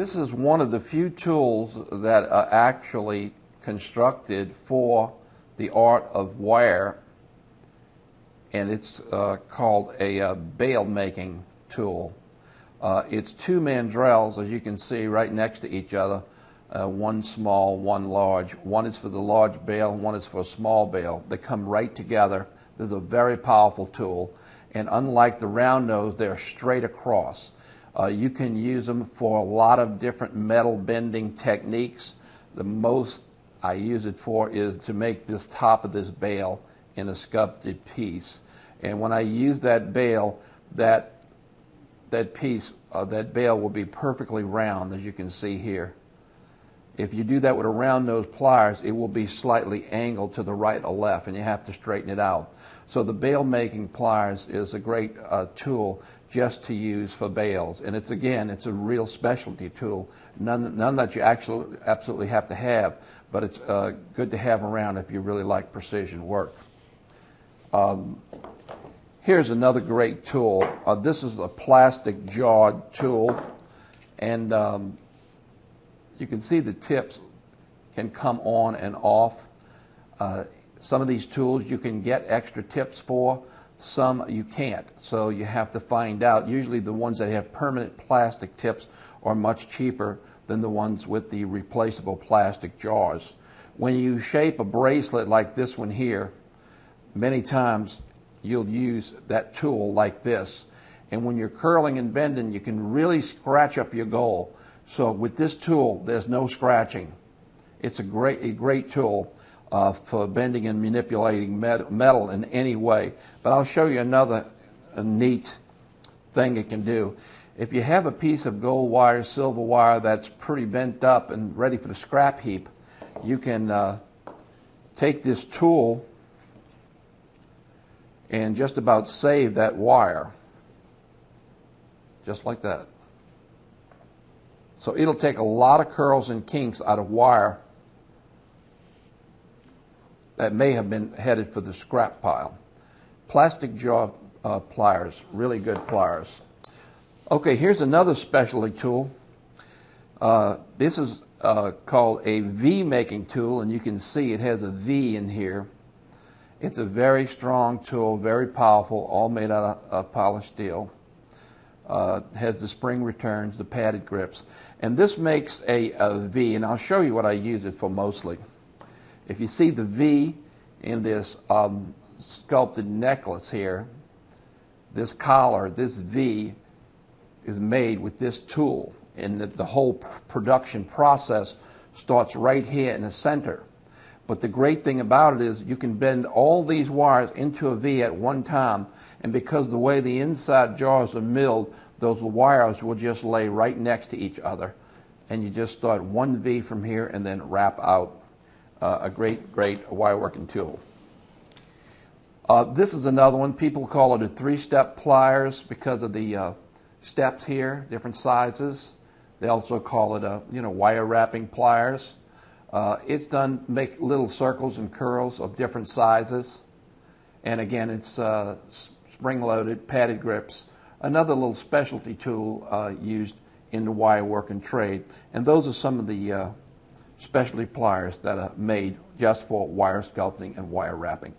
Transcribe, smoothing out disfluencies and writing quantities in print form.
This is one of the few tools that are actually constructed for the art of wire, and it's called a bale making tool. It's two mandrels, as you can see, right next to each other, one small, one large. One is for the large bale, one is for a small bale. They come right together. This is a very powerful tool, and unlike the round nose, they're straight across. You can use them for a lot of different metal bending techniques. The most I use it for is to make this top of this bale in a sculpted piece. And when I use that bale, that piece, that bale will be perfectly round, as you can see here. If you do that with a round nose pliers, it will be slightly angled to the right or left, and you have to straighten it out. So the bale making pliers is a great tool just to use for bales, and it's a real specialty tool, none that you actually absolutely have to have, but it's good to have around if you really like precision work. Here's another great tool. This is a plastic jawed tool, and you can see the tips can come on and off. Some of these tools you can get extra tips for, some you can't. So you have to find out. Usually the ones that have permanent plastic tips are much cheaper than the ones with the replaceable plastic jaws. When you shape a bracelet like this one here, many times you'll use that tool like this. And when you're curling and bending, you can really scratch up your goal. So with this tool, there's no scratching. It's a great tool for bending and manipulating metal in any way. But I'll show you another neat thing it can do. If you have a piece of gold wire, silver wire that's pretty bent up and ready for the scrap heap, you can take this tool and just about save that wire, just like that. So it'll take a lot of curls and kinks out of wire that may have been headed for the scrap pile. Plastic jaw pliers, really good pliers. Okay, here's another specialty tool. This is called a V making tool, and you can see it has a V in here. It's a very strong tool, very powerful, all made out of polished steel. Has the spring returns, the padded grips. And this makes a V, and I'll show you what I use it for mostly. If you see the V in this sculpted necklace here, this collar, this V is made with this tool, and the whole production process starts right here in the center. But the great thing about it is you can bend all these wires into a V at one time, and because of the way the inside jaws are milled, those wires will just lay right next to each other, and you just start one V from here and then wrap out. A great wire working tool. This is another one. People call it a three-step pliers because of the steps here, different sizes. They also call it wire wrapping pliers. It's done make little circles and curls of different sizes, and again it's spring-loaded, padded grips. Another little specialty tool used in the wire work and trade, and those are some of the specialty pliers that are made just for wire sculpting and wire wrapping.